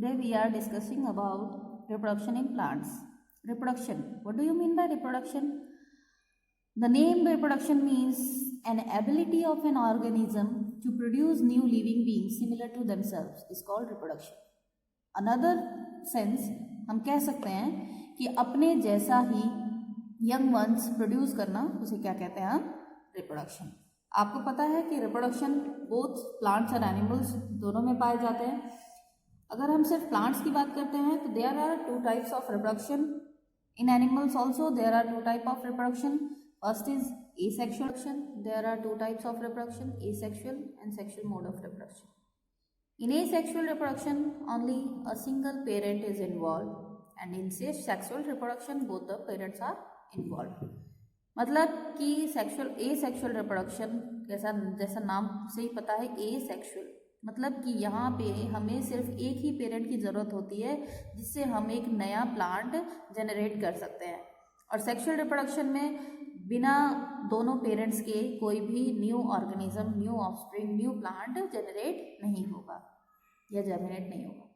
Today we are discussing about reproduction in plants. Reproduction. What do you mean by reproduction? The name reproduction means an ability of an organism to produce new living beings similar to themselves is called reproduction. Another sense हम कह सकते हैं कि अपने जैसा ही young ones produce करना, उसे क्या कहते हैं हम? रिप्रोडक्शन. आपको पता है कि रिप्रोडक्शन बोथ प्लांट्स और एनिमल्स दोनों में पाए जाते हैं. अगर हम सिर्फ प्लांट्स की बात करते हैं तो there are two types of reproduction. In animals also there are two type of reproduction. First is asexual reproduction. There are two types of reproduction, asexual and sexual mode of reproduction. In asexual reproduction, only a single parent is involved, and in sexual reproduction, both the parents are involved. मतलब कि asexual reproduction जैसा नाम से ही पता है, asexual मतलब कि यहाँ पे हमें सिर्फ एक ही पेरेंट की ज़रूरत होती है जिससे हम एक नया प्लांट जनरेट कर सकते हैं. और सेक्सुअल रिप्रोडक्शन में बिना दोनों पेरेंट्स के कोई भी new organism, new offspring, new plant generate नहीं होगा या जर्मिनेट नहीं होगा.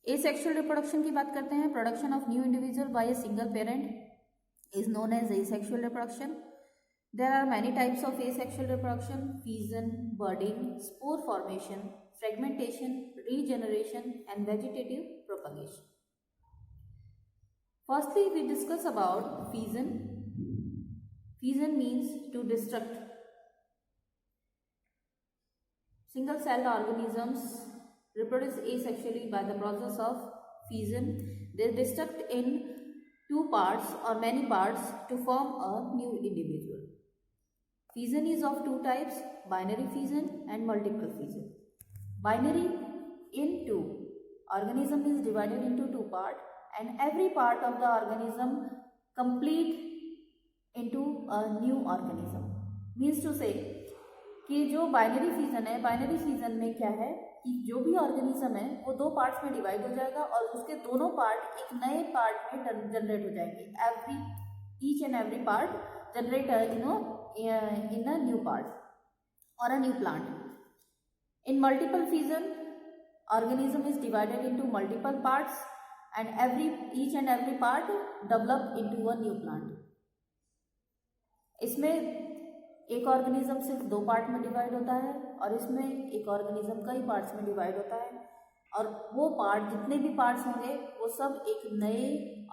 एसेक्सुअल रिप्रोडक्शन की बात करते हैं. Production of new individual by a single parent is known as asexual reproduction. There are many types of asexual reproduction: fission, budding, spore formation, fragmentation, regeneration, and vegetative propagation. Firstly, we discuss about fission. Fission means to destruct. Single-celled organisms reproduce asexually by the process of fission. They destruct in two parts or many parts to form a new individual. Fission is of two types: binary fission and multiple fission. Binary in two. Organism is divided into two parts, and every part of the organism complete into a new organism. Means to say कि जो binary fission है, binary fission में क्या है कि जो भी organism है वो दो पार्ट्स में डिवाइड हो जाएगा और उसके दोनों पार्ट एक नए पार्ट में जनरेट हो जाएंगे. Each and every part generate in a new part or a new plant. In multiple fission, organism is divided into multiple parts, and each and every part develop into a new plant. इसमें एक organism सिर्फ दो part में divide होता है और इसमें एक ऑर्गेनिज्म कई पार्ट्स में डिवाइड होता है, और वो पार्ट जितने भी पार्ट्स होंगे वो सब एक नए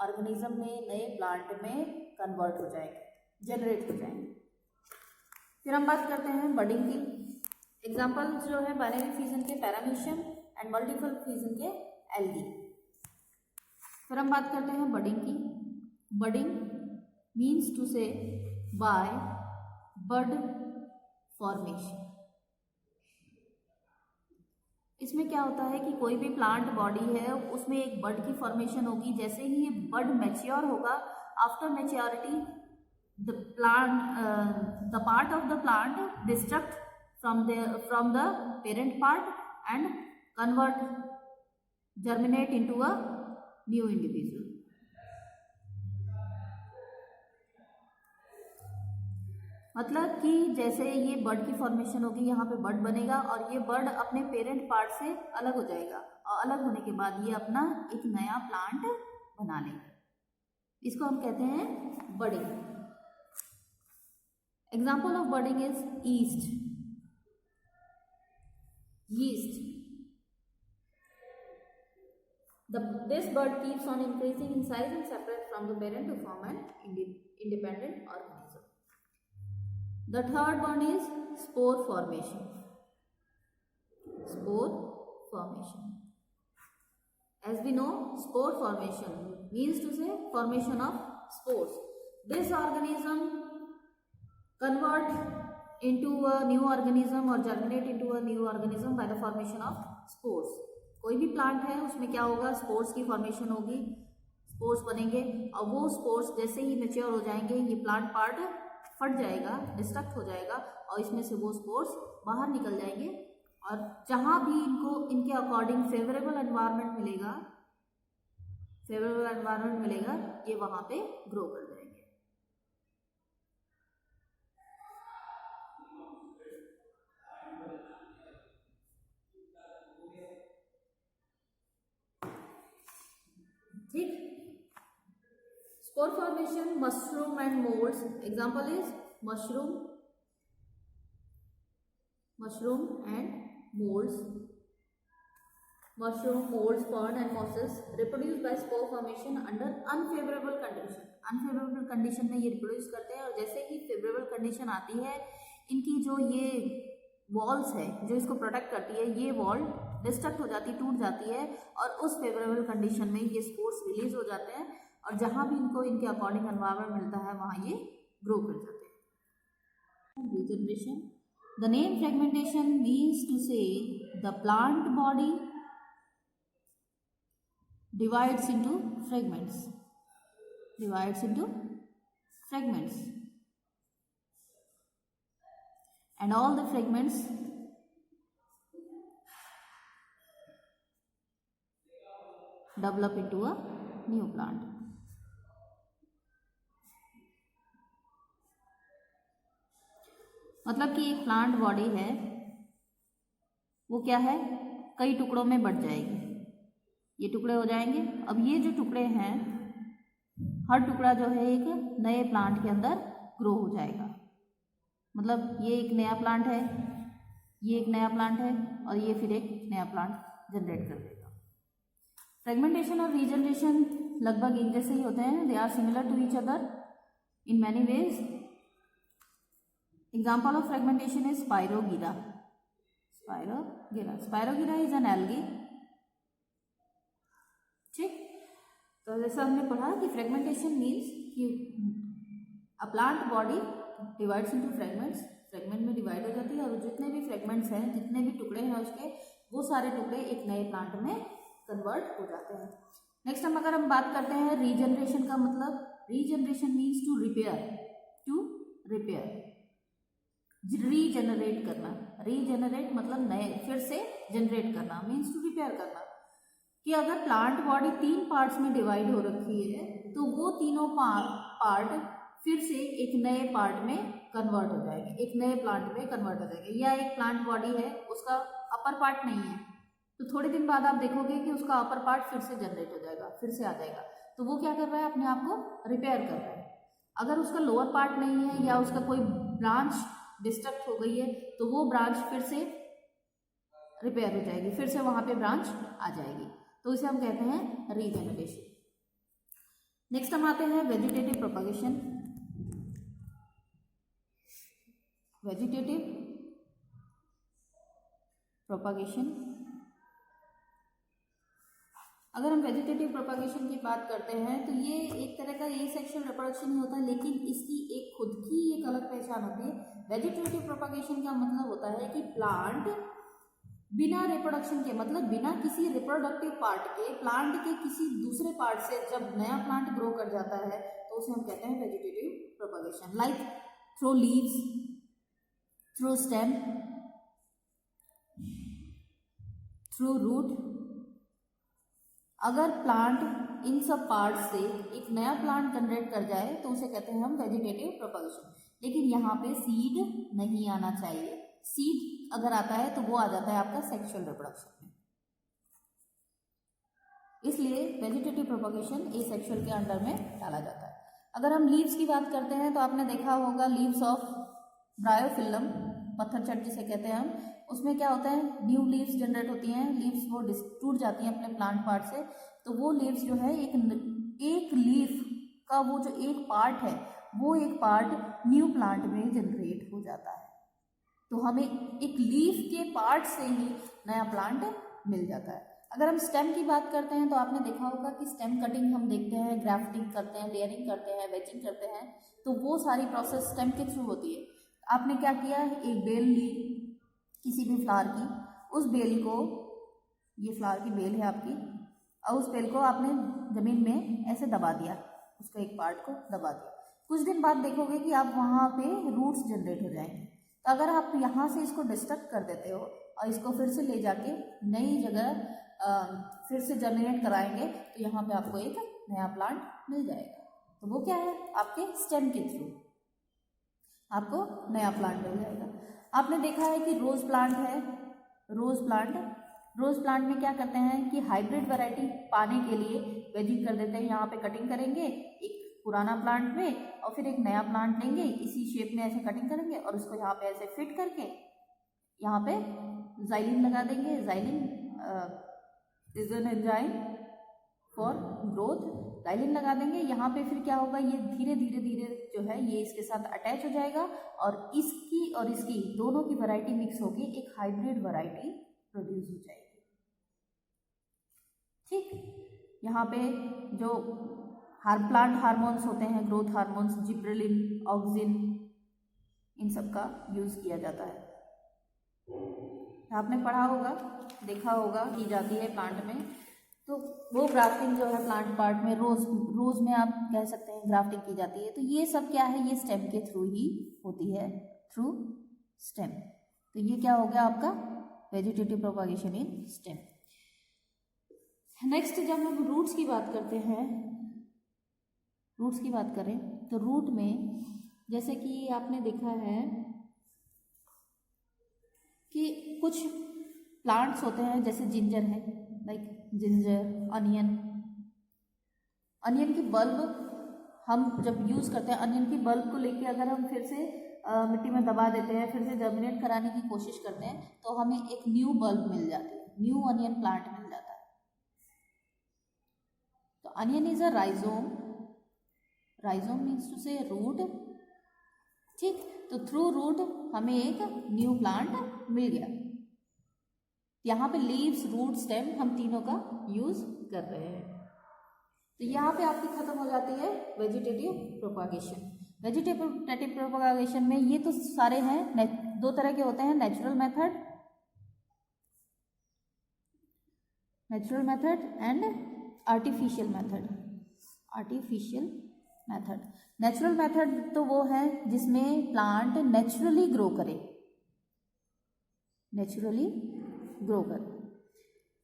ऑर्गेनिज्म में, नए प्लांट में कन्वर्ट हो जाएंगे, जनरेट हो जाएंगे. फिर हम बात करते हैं बडिंग की. एग्जाम्पल जो है बाइनरी फिजन के पैरामीशियम एंड मल्टीपल फिजन के एल्गी. फिर हम बात करते हैं बडिंग की. बडिंग मीन्स टू से बाय बड फॉर्मेशन. इसमें क्या होता है कि कोई भी प्लांट बॉडी है उसमें एक बड की फॉर्मेशन होगी. जैसे ही ये बड मैच्योर होगा, after maturity the part of the plant destruct from the parent part and germinate into a new individual. मतलब कि जैसे ये बर्ड की फॉर्मेशन होगी, यहाँ पे बर्ड बनेगा और ये बर्ड अपने पेरेंट पार्ट से अलग हो जाएगा और अलग होने के बाद ये अपना एक नया प्लांट बना लेगा. इसको हम कहते हैं budding. Example of budding is yeast. This bud keeps on increasing in size and separates from the parent to form an independent organism. The third one is spore formation. Spore formation. As we know, spore formation means to say formation of spores. This organism convert into a new organism or germinate into a new organism by the formation of spores. कोई भी plant है उसमें क्या होगा, spores की formation होगी, spores बनेंगे और वो स्पोर्स जैसे ही मैच्योर हो जाएंगे ये प्लांट पार्ट फट जाएगा, डिस्ट्रक्ट हो जाएगा और इसमें से वो स्पोर्स बाहर निकल जाएंगे और जहाँ भी इनके अकॉर्डिंग फेवरेबल एनवायरनमेंट मिलेगा ये वहाँ पे ग्रो कर जाएंगे. ठीक। Spore formation, mushroom and moulds, example is mushroom and moulds. Mushroom, molds, fern and mosses reproduce by spore formation under unfavorable condition. Unfavorable condition में ये reproduce करते हैं, और जैसे ही favorable condition आती है, इनकी जो ये walls है जो इसको protect करती है, ये wall destruct हो जाती है, टूट जाती है, और उस favorable condition में ये spores release हो जाते हैं, और जहाँ भी इनको इनके according environment मिलता है वहाँ ये grow कर जाते हैं. Regeneration. The name fragmentation means to say the plant body divides into fragments, and all the fragments develop into a new plant. मतलब कि एक प्लांट बॉडी है, वो क्या है, कई टुकड़ों में बट जाएगी, ये टुकड़े हो जाएंगे. अब ये जो टुकड़े हैं, हर टुकड़ा जो है एक नए प्लांट के अंदर ग्रो हो जाएगा. मतलब ये एक नया प्लांट है, ये एक नया प्लांट है, और ये फिर एक नया प्लांट जनरेट कर देगा. फ्रेगमेंटेशन और रीजनरेशन लगभग एक जैसे ही होते हैं. They are similar to each other in many ways. Example of fragmentation is spirogyra. Spirogyra is an algae. ठीक. तो जैसा हमने पढ़ा कि फ्रेगमेंटेशन मीन्स कि a plant body divides into fragments, fragment में डिवाइड हो जाती है, और जितने भी फ्रेगमेंट्स हैं, जितने भी टुकड़े हैं उसके, वो सारे टुकड़े एक नए प्लांट में कन्वर्ट हो जाते हैं. नेक्स्ट अगर हम बात करते हैं रीजनरेशन का मतलब, regeneration means to repair, regenerate करना. रीजनरेट मतलब नए, फिर से जनरेट करना, मीन्स टू रिपेयर करना. कि अगर प्लांट बॉडी 3 पार्ट्स में डिवाइड हो रखी है, तो वो तीनों पार्ट फिर से एक नए पार्ट में कन्वर्ट हो जाएंगे, एक नए प्लांट में कन्वर्ट हो जाएंगे. या एक प्लांट बॉडी है, उसका अपर पार्ट नहीं है, तो थोड़े दिन बाद आप देखोगे कि उसका अपर पार्ट फिर से जनरेट हो जाएगा, फिर से आ जाएगा. तो वो क्या कर रहा है, अपने आप को रिपेयर कर रहा है. अगर उसका लोअर पार्ट नहीं है, या उसका कोई ब्रांच डिस्ट्रक्ट हो गई है, तो वो ब्रांच फिर से रिपेयर हो जाएगी, फिर से वहां पे ब्रांच आ जाएगी. तो इसे हम कहते हैं रीजनरेशन. नेक्स्ट हम आते हैं वेजिटेटिव प्रोपगेशन. अगर हम वेजिटेटिव प्रोपगेशन की बात करते हैं, तो ये एक तरह का एसेक्सुअल रिप्रोडक्शन ही होता है, लेकिन इसकी एक खुद की एक अलग पहचान होती है. वेजिटेटिव प्रोपगेशन का मतलब होता है कि प्लांट बिना रिप्रोडक्शन के, मतलब बिना किसी रिप्रोडक्टिव पार्ट के, प्लांट के किसी दूसरे पार्ट से जब नया प्लांट ग्रो कर जाता है, तो उसे हम कहते हैं vegetative propagation. Like through leaves, through stem, through root. अगर प्लांट इन सब पार्ट से एक नया प्लांट जनरेट कर जाए, तो उसे कहते हैं हम वेजिटेटिव प्रोपगेशन. लेकिन यहाँ पे सीड नहीं आना चाहिए. सीड अगर आता है तो वो आ जाता है आपका सेक्सुअल रिप्रोडक्शन में. इसलिए वेजिटेटिव प्रोपगेशन एसेक्सुअल के अंडर में डाला जाता है. अगर हम लीव्स की बात करते हैं, तो आपने देखा होगा लीव्स ऑफ ब्रायोफिल्लम, पत्थरचट जिसे कहते हैं हम, उसमें क्या होता है, न्यू लीव्स जनरेट होती हैं. लीव्स वो टूट जाती हैं अपने प्लांट पार्ट से, तो वो लीव्स जो है एक लीफ का वो जो एक पार्ट है, वो एक पार्ट न्यू प्लांट में जनरेट हो जाता है. तो हमें एक लीफ के पार्ट से ही नया प्लांट मिल जाता है. अगर हम स्टेम की बात करते हैं, तो आपने देखा होगा कि स्टेम कटिंग हम देखते हैं, ग्राफ्टिंग करते हैं, लेयरिंग करते हैं, वेजिंग करते हैं, तो वो सारी प्रोसेस स्टेम के थ्रू होती है. आपने क्या किया, एक बेल ली किसी भी फ्लावर की, उस बेल को, ये फ्लावर की बेल है आपकी, और उस बेल को आपने ज़मीन में ऐसे दबा दिया, उसका एक पार्ट को दबा दिया. कुछ दिन बाद देखोगे कि आप वहाँ पे रूट्स जनरेट हो जाएंगे. तो अगर आप यहाँ से इसको डिस्ट्रक्ट कर देते हो और इसको फिर से ले जाके नई जगह फिर से जनरेट कराएंगे, तो यहाँ पे आपको एक नया प्लांट मिल जाएगा. तो वो क्या है, आपके स्टेम के थ्रू आपको नया प्लांट मिल जाएगा. आपने देखा है कि रोज प्लांट है, रोज प्लांट रोज़ प्लांट में क्या करते हैं कि हाइब्रिड वैरायटी पाने के लिए वेजिंग कर देते हैं। यहाँ पे कटिंग करेंगे एक पुराना प्लांट में और फिर एक नया प्लांट लेंगे, इसी शेप में ऐसे कटिंग करेंगे और उसको यहाँ पे ऐसे फिट करके यहाँ पे जाइलिन लगा देंगे। Xylene is an enzyme for growth. Xylene लगा देंगे यहाँ पे, फिर क्या होगा, ये धीरे धीरे धीरे जो है ये इसके साथ अटैच हो जाएगा और इसकी और इसकी दोनों की वैरायटी मिक्स होगी एक हाइब्रिड वैरायटी प्रोड्यूस हो जाएगी। ठीक, यहाँ पे जो प्लांट हार्मोन्स होते हैं, ग्रोथ हार्मोन्स, जिब्रेलिन, ऑक्सिन, इन सब का यूज़ किया जाता है। आपने पढ़ा होगा, देखा होगा की जाती है प्लांट में। तो वो ग्राफ्टिंग जो है प्लांट पार्ट में रोज में आप कह सकते हैं ग्राफ्टिंग की जाती है। तो ये सब क्या है, ये स्टेम के थ्रू ही होती है, थ्रू स्टेम। तो ये क्या हो गया आपका वेजिटेटिव प्रोपागेशन इन स्टेम। नेक्स्ट जब हम रूट्स की बात करते हैं, रूट्स की बात करें तो रूट में जैसे कि आपने देखा है कि कुछ प्लांट्स होते हैं जैसे जिंजर है, लाइक जिंजर, अनियन की बल्ब हम जब यूज़ करते हैं, अनियन की बल्ब को लेके अगर हम फिर से मिट्टी में दबा देते हैं, फिर से जर्मिनेट कराने की कोशिश करते हैं तो हमें एक न्यू बल्ब मिल जाती है, न्यू अनियन प्लांट मिल जाता है। तो onion is a rhizome, rhizome means to say root. ठीक, तो थ्रू रूट हमें एक न्यू प्लांट मिल गया। यहाँ पे लीव्स, रूट, स्टेम हम तीनों का यूज कर रहे हैं। तो यहाँ पे आपकी खत्म हो जाती है वेजिटेटिव प्रोपागेशन। वेजिटेटिव प्रोपागेशन में ये तो सारे हैं, दो तरह के होते हैं, natural method and artificial method. Artificial method, natural method तो वो है जिसमें प्लांट नेचुरली ग्रो करे, नेचुरली ग्रो करे,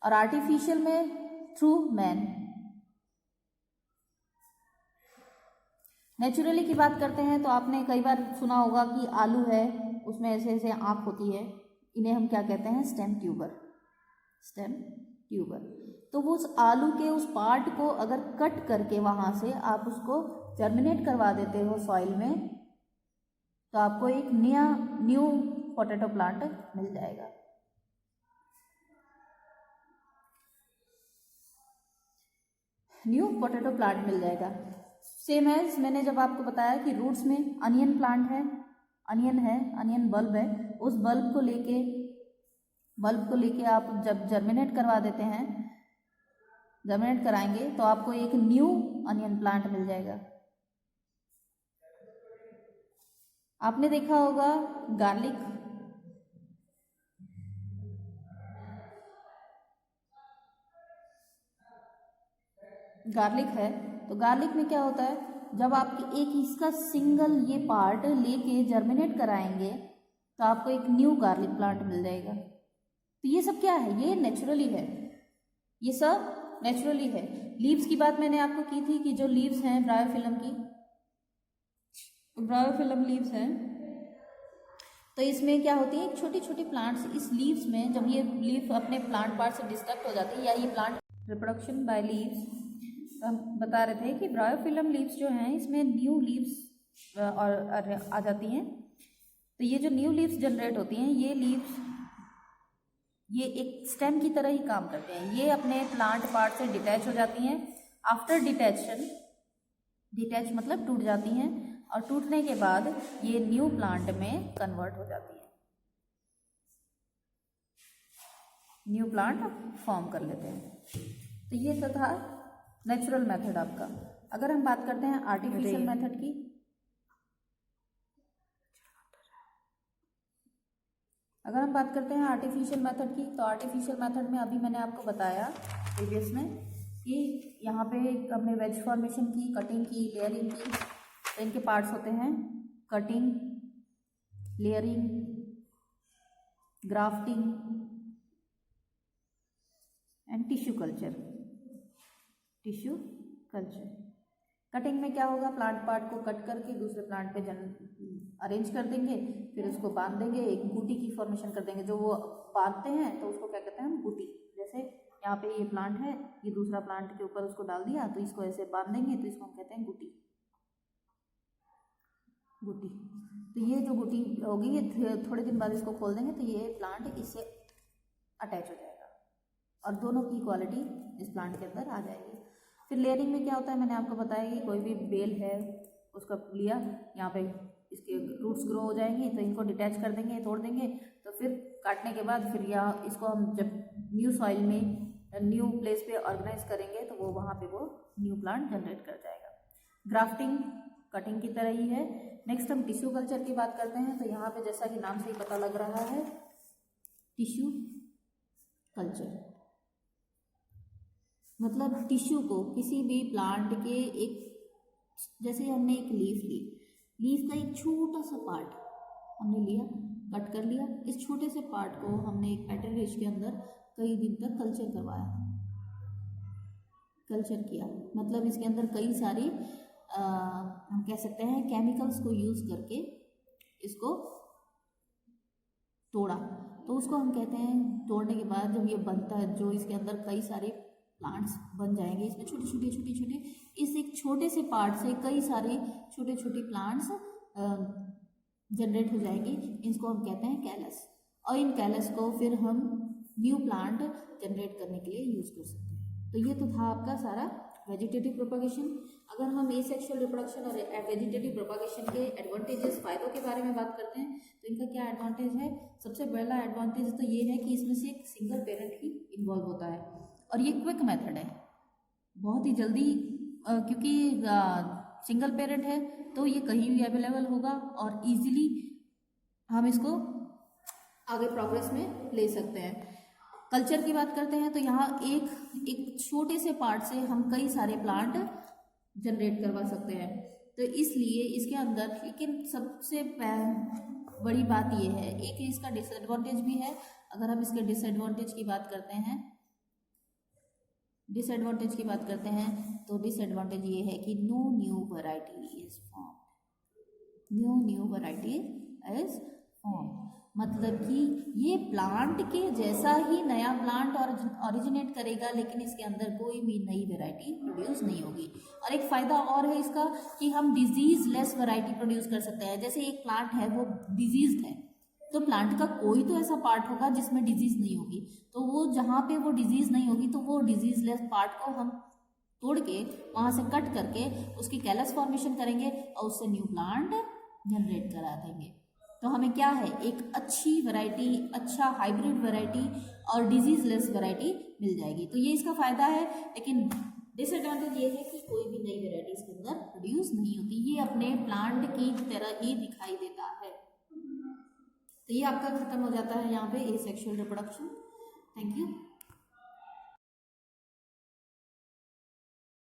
और आर्टिफिशियल में थ्रू मैन। नेचुरली की बात करते हैं तो आपने कई बार सुना होगा कि आलू है, उसमें ऐसे ऐसे आँख होती है, इन्हें हम क्या कहते हैं, स्टेम ट्यूबर, स्टेम ट्यूबर। तो वो उस आलू के उस पार्ट को अगर कट करके वहाँ से आप उसको जर्मिनेट करवा देते हो सॉइल में, तो आपको एक न्यू पोटैटो प्लांट मिल जाएगा। न्यू पोटैटो प्लांट मिल जाएगा। सेम एज मैंने जब आपको बताया कि रूट्स में अनियन प्लांट है, अनियन बल्ब है, उस बल्ब को लेके आप जब जर्मिनेट करवा देते हैं, जर्मिनेट कराएंगे तो आपको एक न्यू अनियन प्लांट मिल जाएगा। आपने देखा होगा गार्लिक है, तो गार्लिक में क्या होता है, जब आप एक इसका सिंगल ये पार्ट लेके जर्मिनेट कराएंगे तो आपको एक न्यू गार्लिक प्लांट मिल जाएगा। तो ये सब क्या है, ये नेचुरली है, ये सब नेचुरली है। लीव्स की बात मैंने आपको की थी कि जो लीव्स हैं ब्रायोफिलम की, ब्रायोफिलम लीव्स हैं, तो इसमें क्या होती है, छोटी छोटी प्लांट्स इस लीव्स में, जब ये लीफ अपने प्लांट पार्ट से डिस्ट्रक्ट हो जाती है या ये प्लांट रिप्रोडक्शन बाय लीव्स, हम बता रहे थे कि ब्रायोफिलम लीव्स जो हैं इसमें न्यू लीव्स और आ जाती हैं। तो ये जो न्यू लीव्स जनरेट होती हैं, ये लीव्स ये एक स्टेम की तरह ही काम करते हैं। ये अपने प्लांट पार्ट से डिटैच हो जाती हैं। आफ्टर डिटैचन, डिटैच मतलब टूट जाती हैं, और टूटने के बाद ये न्यू प्लांट में कन्वर्ट हो जाती है, न्यू प्लांट फॉर्म कर लेते हैं। तो ये तो था नेचुरल मेथड आपका। अगर हम बात करते हैं आर्टिफिशियल मेथड की, तो आर्टिफिशियल मेथड में अभी मैंने आपको बताया प्रीवियस में कि यहाँ पे हमने वेज फॉर्मेशन की, कटिंग की, लेयरिंग की। तो इनके पार्ट्स होते हैं cutting, layering, grafting and tissue culture. Cutting में क्या होगा, प्लांट पार्ट को कट करके दूसरे प्लांट पे अरेंज कर देंगे, फिर उसको बांध देंगे, एक बूटी की फॉर्मेशन कर देंगे। जो वो बांधते हैं तो उसको क्या कहते हैं हम, बूटी। जैसे यहाँ पे ये प्लांट है, ये दूसरा प्लांट के ऊपर उसको डाल दिया, तो इसको ऐसे बांध देंगे, तो इसको हम कहते हैं गुटी। गुटी, तो ये जो गुटी होगी ये थोड़े दिन बाद इसको खोल देंगे तो ये प्लांट इससे अटैच हो जाएगा और दोनों की क्वालिटी इस प्लांट के अंदर आ जाएगी। फिर लेयरिंग में क्या होता है, मैंने आपको बताया कि कोई भी बेल है उसका लिया, यहाँ पे इसके रूट्स ग्रो हो जाएंगी, तो इनको डिटैच कर देंगे, तोड़ देंगे, तो फिर काटने के बाद फिर यहाँ इसको हम जब न्यू सॉइल में न्यू प्लेस पे ऑर्गेनाइज करेंगे तो वो वहाँ पे वो न्यू प्लांट जनरेट कर जाएगा। ग्राफ्टिंग कटिंग की तरह ही है। नेक्स्ट हम टिश्यू कल्चर की बात करते हैं। तो यहाँ पे जैसा कि नाम से ही पता लग रहा है, टिश्यू कल्चर मतलब टिश्यू को किसी भी प्लांट के एक, जैसे हमने एक लीफ ली, लीफ का एक छोटा सा पार्ट हमने लिया, कट कर लिया, इस छोटे से पार्ट को हमने एक पैटर्न डिश के अंदर कई दिन तक कल्चर करवाया, कल्चर किया, मतलब इसके अंदर कई सारी हम कह सकते हैं केमिकल्स को यूज़ करके इसको तोड़ा, तो उसको हम कहते हैं, तोड़ने के बाद जब ये बनता है, जो इसके अंदर कई सारे प्लांट्स बन जाएंगे, इसमें छोटे छोटे इस एक छोटे से पार्ट से कई सारे छोटे छोटे प्लांट्स जनरेट हो जाएंगे, इसको हम कहते हैं कैलस, और इन कैलस को फिर हम न्यू प्लांट जनरेट करने के लिए यूज़ कर सकते हैं। तो ये तो था आपका सारा वेजिटेटिव प्रोपागेशन। अगर हम एसेक्सुअल रिप्रोडक्शन और वेजिटेटिव प्रोपागेशन के एडवांटेजेस, फायदों के बारे में बात करते हैं, तो इनका क्या एडवांटेज है? सबसे पहला एडवांटेज तो ये है कि इसमें से एक सिंगल पेरेंट ही इन्वॉल्व होता है और ये क्विक मेथड है, बहुत ही जल्दी, क्योंकि सिंगल पेरेंट है तो ये कहीं भी अवेलेबल होगा और इजीली हम इसको आगे प्रोग्रेस में ले सकते हैं। कल्चर की बात करते हैं तो यहाँ एक छोटे से पार्ट से हम कई सारे प्लांट जनरेट करवा सकते हैं, तो इसलिए इसके अंदर, लेकिन सबसे बड़ी बात ये है, एक इसका डिसएडवांटेज भी है। अगर हम इसके डिसएडवांटेज की बात करते हैं, तो डिसएडवांटेज ये है कि no new variety is form, मतलब कि ये प्लांट के जैसा ही नया प्लांट ओरिजिनेट करेगा, लेकिन इसके अंदर कोई भी नई वैरायटी प्रोड्यूस नहीं होगी। और एक फ़ायदा और है इसका कि हम डिजीज लेस वैरायटी प्रोड्यूस कर सकते हैं। जैसे एक प्लांट है वो डिजीज्ड है, तो प्लांट का कोई तो ऐसा पार्ट होगा जिसमें डिजीज नहीं होगी, तो वो जहाँ पे वो डिजीज नहीं होगी तो वो डिजीज लेस पार्ट को हम तोड़ के वहाँ से कट करके उसकी कैलस फॉर्मेशन करेंगे और उससे न्यू प्लांट जनरेट करा देंगे। तो हमें क्या है, एक अच्छी वैरायटी, अच्छा हाइब्रिड वैरायटी और डिजीज लेस वैरायटी मिल जाएगी। तो ये इसका फ़ायदा है, लेकिन डिसएडवांटेज ये है कि कोई भी नई वैरायटी इसके अंदर प्रोड्यूस नहीं होती, ये अपने प्लांट की तरह ही दिखाई देता है। तो ये आपका खत्म हो जाता है यहाँ पे एसेक्सुअल रिप्रोडक्शन। Thank you.